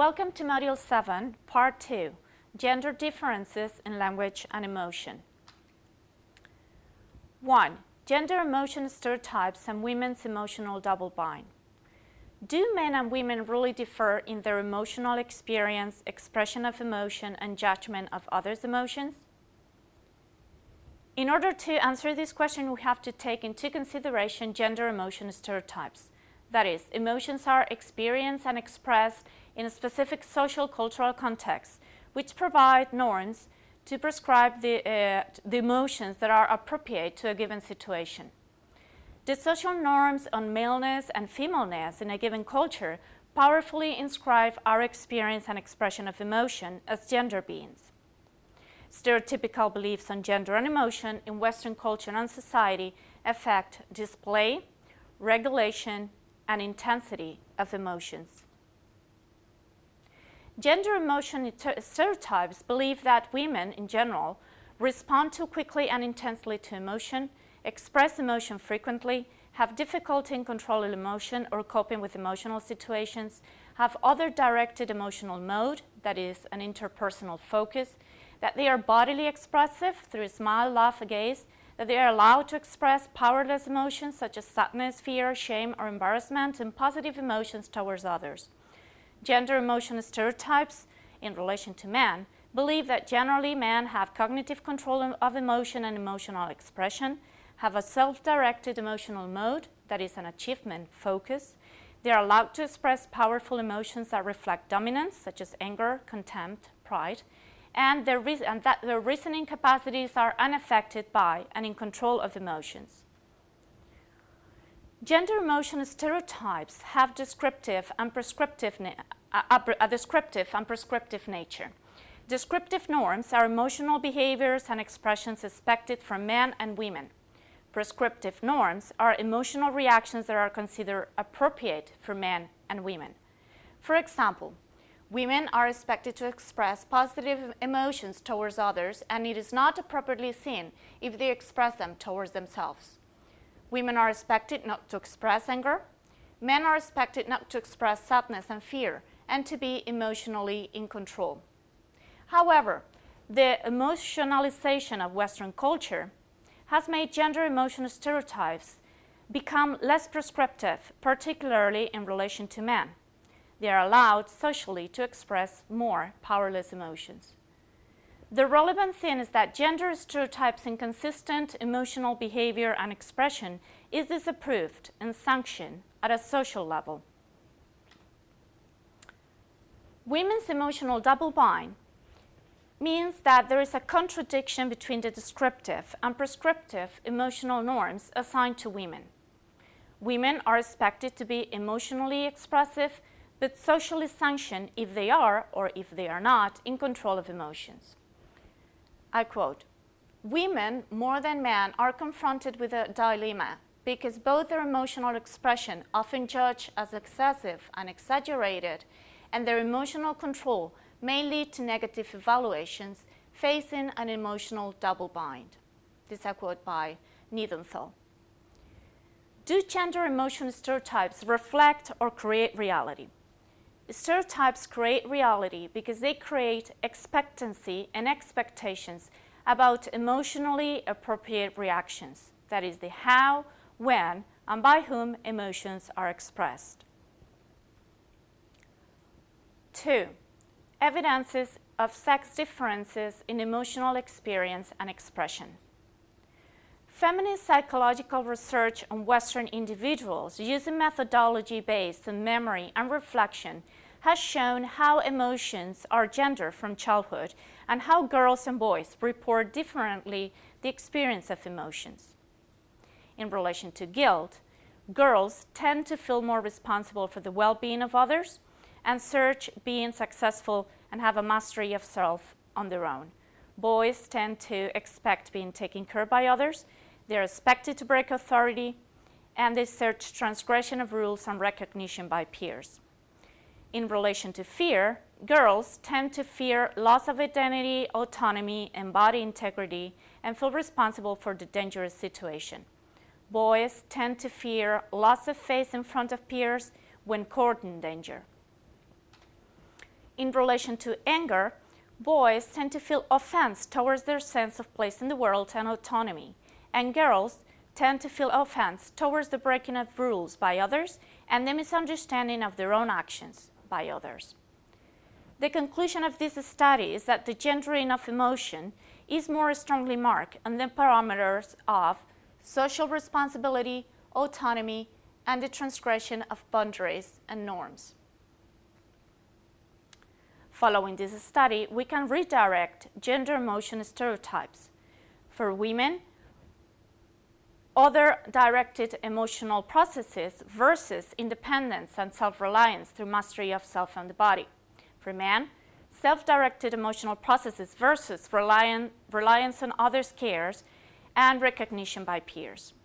Welcome to Module 7, Part 2, Gender Differences in Language and Emotion. 1. Gender emotion stereotypes and women's emotional double bind. Do men and women really differ in their emotional experience, expression of emotion, and judgment of others' emotions? In order to answer this question, we have to take into consideration gender emotion stereotypes. That is, emotions are experienced and expressed in a specific social cultural context, which provide norms to prescribe the emotions that are appropriate to a given situation. The social norms on maleness and femaleness in a given culture powerfully inscribe our experience and expression of emotion as gender beings. Stereotypical beliefs on gender and emotion in Western culture and society affect display, regulation, and intensity of emotions. Gender emotion stereotypes believe that women, in general, respond too quickly and intensely to emotion, express emotion frequently, have difficulty in controlling emotion or coping with emotional situations, have other-directed emotional mode, that is, an interpersonal focus, that they are bodily expressive through smile, laugh, gaze, that they are allowed to express powerless emotions such as sadness, fear, shame, or embarrassment, and positive emotions towards others. Gender emotion stereotypes in relation to men believe that generally men have cognitive control of emotion and emotional expression, have a self-directed emotional mode, that is an achievement focus. They are allowed to express powerful emotions that reflect dominance, such as anger, contempt, pride, and that their reasoning capacities are unaffected by and in control of emotions. Gender emotion stereotypes have a descriptive and prescriptive nature. Descriptive norms are emotional behaviors and expressions expected from men and women. Prescriptive norms are emotional reactions that are considered appropriate for men and women. For example, women are expected to express positive emotions towards others, and it is not appropriately seen if they express them towards themselves. Women are expected not to express anger. Men are expected not to express sadness and fear, and to be emotionally in control. However, the emotionalization of Western culture has made gender emotion stereotypes become less prescriptive, particularly in relation to men. They are allowed socially to express more powerless emotions. The relevant thing is that gender stereotypes in consistent emotional behavior and expression is disapproved and sanctioned at a social level. Women's emotional double bind means that there is a contradiction between the descriptive and prescriptive emotional norms assigned to women. Women are expected to be emotionally expressive, but socially sanctioned if they are, or if they are not, in control of emotions. I quote, "Women, more than men, are confronted with a dilemma because both their emotional expression, often judged as excessive and exaggerated, and their emotional control may lead to negative evaluations, facing an emotional double bind." This is a quote by Niedenthal. Do gender emotion stereotypes reflect or create reality? Stereotypes create reality because they create expectancy and expectations about emotionally appropriate reactions, that is, the how, when, and by whom emotions are expressed. 2. Evidences of sex differences in emotional experience and expression. Feminist psychological research on Western individuals using methodology based on memory and reflection has shown how emotions are gendered from childhood and how girls and boys report differently the experience of emotions. In relation to guilt, girls tend to feel more responsible for the well-being of others and search being successful and have a mastery of self on their own. Boys tend to expect being taken care of by others. They are expected to break authority, and they search transgression of rules and recognition by peers. In relation to fear, girls tend to fear loss of identity, autonomy, and body integrity, and feel responsible for the dangerous situation. Boys tend to fear loss of face in front of peers when courting danger. In relation to anger, boys tend to feel offense towards their sense of place in the world and autonomy, and girls tend to feel offense towards the breaking of rules by others and the misunderstanding of their own actions by others. The conclusion of this study is that the gendering of emotion is more strongly marked on the parameters of social responsibility, autonomy, and the transgression of boundaries and norms. Following this study, we can redirect gender emotion stereotypes. For women, other directed emotional processes versus independence and self-reliance through mastery of self and the body. For men, self-directed emotional processes versus reliance on others' cares and recognition by peers.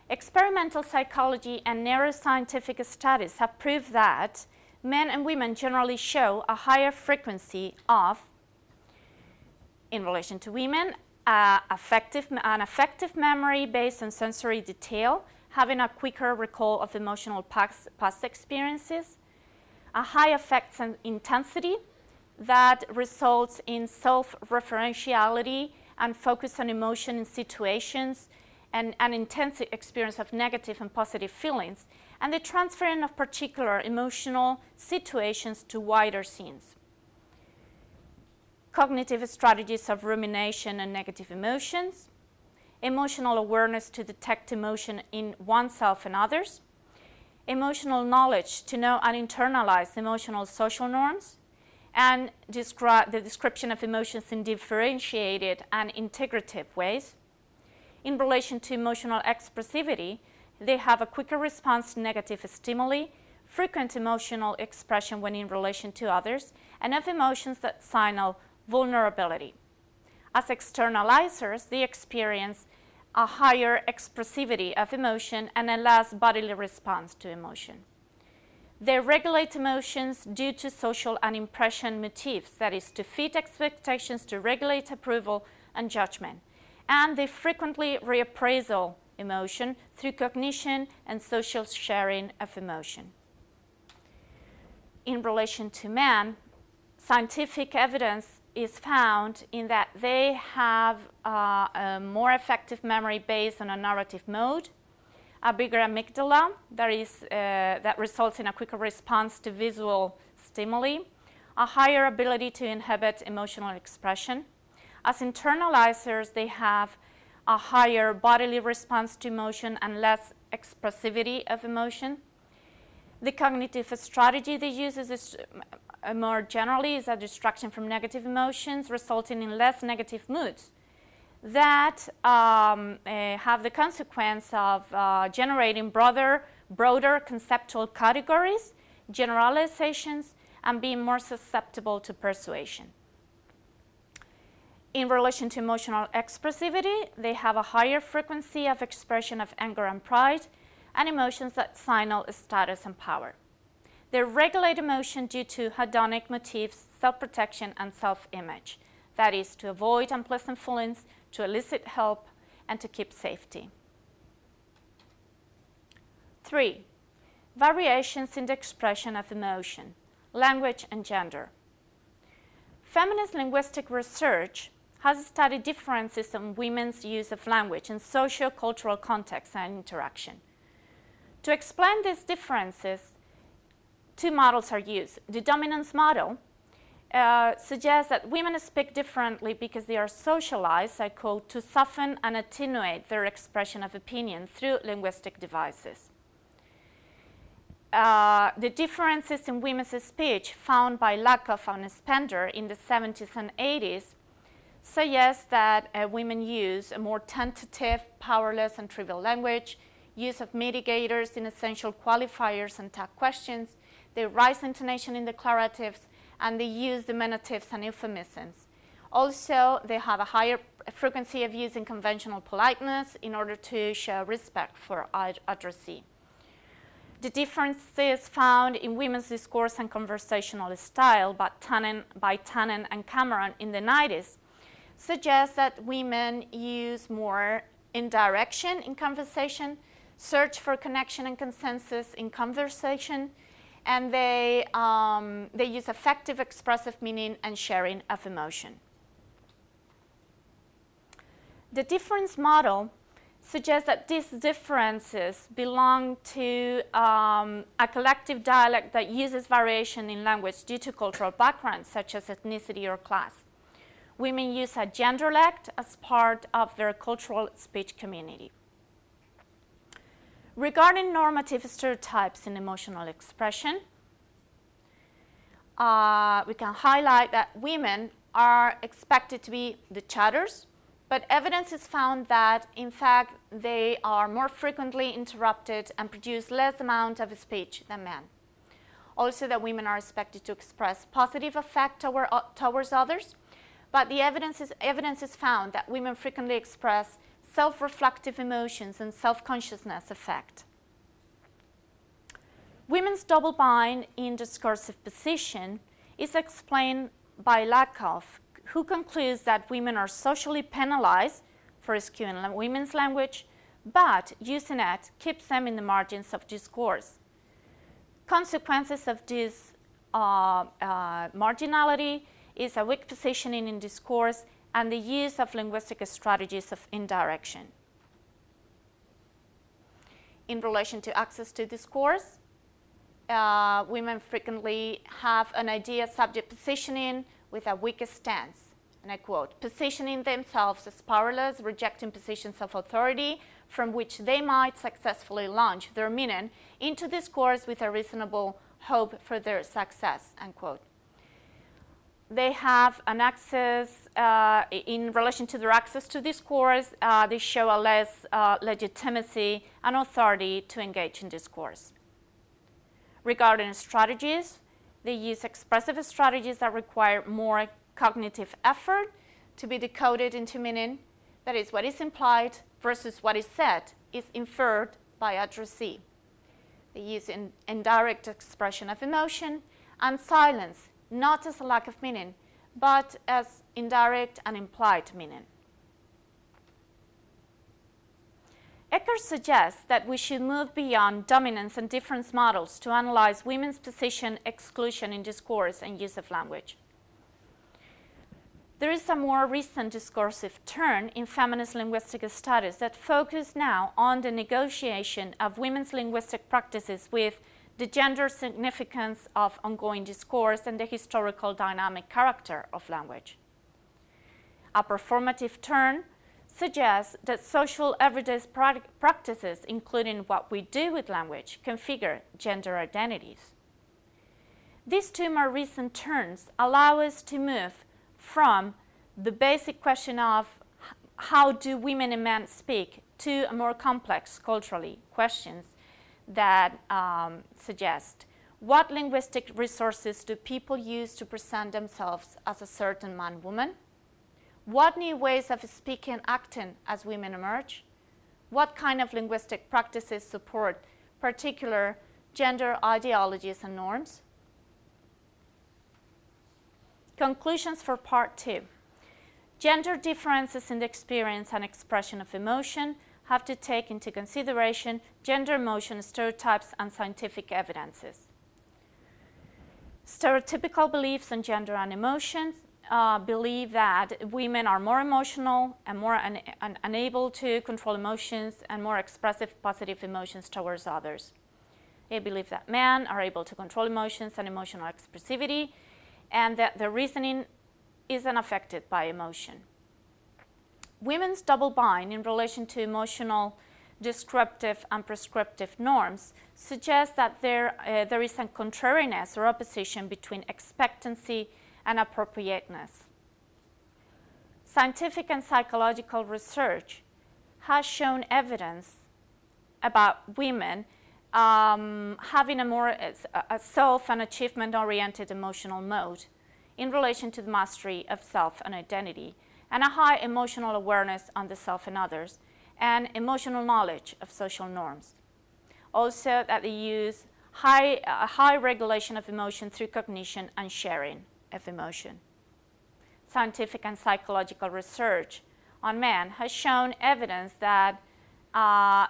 Experimental psychology and neuroscientific studies have proved that men and women generally show a higher frequency of, in relation to women, an affective memory based on sensory detail, having a quicker recall of emotional past experiences, a high affect intensity that results in self-referentiality and focus on emotion in situations, and an intense experience of negative and positive feelings, and the transferring of particular emotional situations to wider scenes. Cognitive strategies of rumination and negative emotions, emotional awareness to detect emotion in oneself and others, emotional knowledge to know and internalize emotional social norms, and the description of emotions in differentiated and integrative ways. In relation to emotional expressivity, they have a quicker response to negative stimuli, frequent emotional expression when in relation to others, and of emotions that signal vulnerability. As externalizers, they experience a higher expressivity of emotion and a less bodily response to emotion. They regulate emotions due to social and impression motifs, that is, to fit expectations, to regulate approval and judgment. And they frequently reappraisal emotion through cognition and social sharing of emotion. In relation to men, scientific evidence is found in that they have a more effective memory based on a narrative mode, a bigger amygdala that results in a quicker response to visual stimuli, a higher ability to inhibit emotional expression. As internalizers, they have a higher bodily response to emotion and less expressivity of emotion. The cognitive strategy they use is more generally is a distraction from negative emotions, resulting in less negative moods that have the consequence of generating broader conceptual categories, generalizations, and being more susceptible to persuasion. In relation to emotional expressivity, they have a higher frequency of expression of anger and pride, and emotions that signal status and power. They regulate emotion due to hedonic motifs, self-protection, and self-image. That is, to avoid unpleasant feelings, to elicit help, and to keep safety. 3. Variations in the expression of emotion, language, and gender. Feminist linguistic research has studied differences in women's use of language in socio-cultural contexts and interaction. To explain these differences, two models are used. The dominance model suggests that women speak differently because they are socialized, I quote, to soften and attenuate their expression of opinion through linguistic devices. The differences in women's speech found by Lakoff and Spender in the 70s and 80s suggest that women use a more tentative, powerless, and trivial language, use of mitigators in essential qualifiers and tag questions, they raise intonation in declaratives, and they use diminutives and euphemisms. Also, they have a higher frequency of using conventional politeness in order to show respect for addressee. The differences found in women's discourse and conversational style by Tannen and Cameron in the 90s suggest that women use more indirection in conversation, search for connection and consensus in conversation, and they use affective, expressive meaning and sharing of emotion. The difference model suggests that these differences belong to a collective dialect that uses variation in language due to cultural backgrounds, such as ethnicity or class. Women use a genderlect as part of their cultural speech community. Regarding normative stereotypes in emotional expression, we can highlight that women are expected to be the chatters, but evidence is found that, in fact, they are more frequently interrupted and produce less amount of speech than men. Also, that women are expected to express positive affect towards others, but the evidence is found that women frequently express self-reflective emotions and self-consciousness affect. Women's double bind in discursive position is explained by Lakoff, who concludes that women are socially penalized for skewing women's language, but using it keeps them in the margins of discourse. Consequences of this marginality is a weak positioning in discourse and the use of linguistic strategies of indirection. In relation to access to discourse, women frequently have an idea-subject positioning with a weak stance, and I quote, positioning themselves as powerless, rejecting positions of authority from which they might successfully launch their meaning into discourse with a reasonable hope for their success, unquote. They have an access, in relation to their access to discourse, they show a less legitimacy and authority to engage in discourse. Regarding strategies, they use expressive strategies that require more cognitive effort to be decoded into meaning. That is, what is implied versus what is said is inferred by addressee. They use indirect expression of emotion and silence, not as a lack of meaning, but as indirect and implied meaning. Eckert suggests that we should move beyond dominance and difference models to analyze women's position, exclusion in discourse, and use of language. There is a more recent discursive turn in feminist linguistic studies that focus now on the negotiation of women's linguistic practices with the gender significance of ongoing discourse and the historical dynamic character of language. A performative turn suggests that social everyday practices, including what we do with language, configure gender identities. These two more recent turns allow us to move from the basic question of how do women and men speak to a more complex culturally questions that suggest what linguistic resources do people use to present themselves as a certain man-woman? What new ways of speaking and acting as women emerge? What kind of linguistic practices support particular gender ideologies and norms? Conclusions for part 2. Gender differences in the experience and expression of emotion have to take into consideration gender emotion stereotypes and scientific evidences. Stereotypical beliefs on gender and emotions believe that women are more emotional and more unable to control emotions and more expressive positive emotions towards others. They believe that men are able to control emotions and emotional expressivity, and that the reasoning isn't affected by emotion. Women's double bind in relation to emotional descriptive and prescriptive norms suggests that there is a contrariness or opposition between expectancy and appropriateness. Scientific and psychological research has shown evidence about women having a self and achievement-oriented emotional mode in relation to the mastery of self and identity, and a high emotional awareness on the self and others, and emotional knowledge of social norms. Also, that they use high regulation of emotion through cognition and sharing of emotion. Scientific and psychological research on men has shown evidence that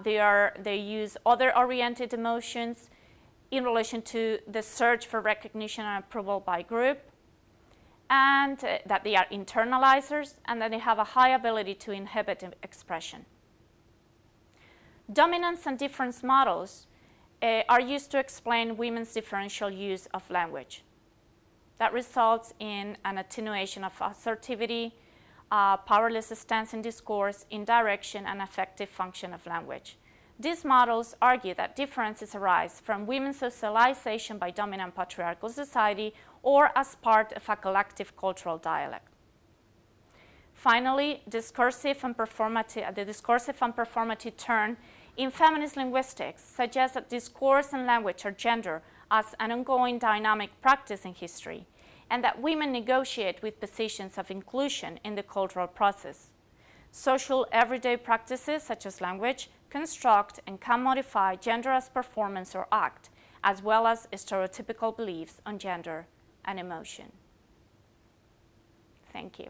they use other-oriented emotions in relation to the search for recognition and approval by group, and that they are internalizers, and that they have a high ability to inhibit expression. Dominance and difference models are used to explain women's differential use of language. That results in an attenuation of assertivity, powerless stance in discourse, indirection, and effective function of language. These models argue that differences arise from women's socialization by dominant patriarchal society or as part of a collective cultural dialect. Finally, the discursive and performative turn in feminist linguistics suggests that discourse and language are gendered as an ongoing dynamic practice in history, and that women negotiate with positions of inclusion in the cultural process. Social everyday practices, such as language, construct and can modify gender as performance or act, as well as stereotypical beliefs on gender and emotion. Thank you.